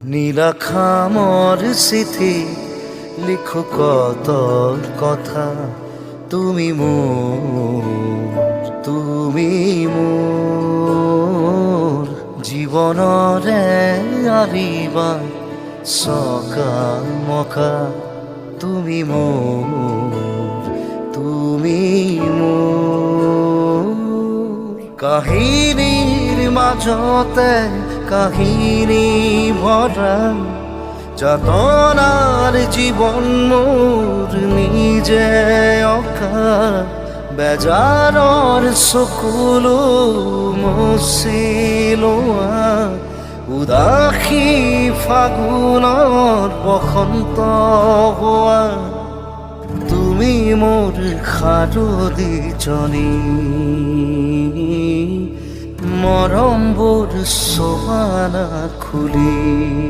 নীলাখামর স্মৃতি লিখো কত কথা, তুমি মোর জীবনরে আহিবা সকাল মকা, তুমি মোর কাহিনীর মাজতে কাহিনী ভরা যাতনার জীবন মোর নিজে অকা, বেজাৰৰ চকুলো মচিলোৱা উদাসী ফাগুনৰ বসন্ত হোৱা, তুমি মোৰ সাৰদিজনী মৰমবোৰ চবানা খুলি।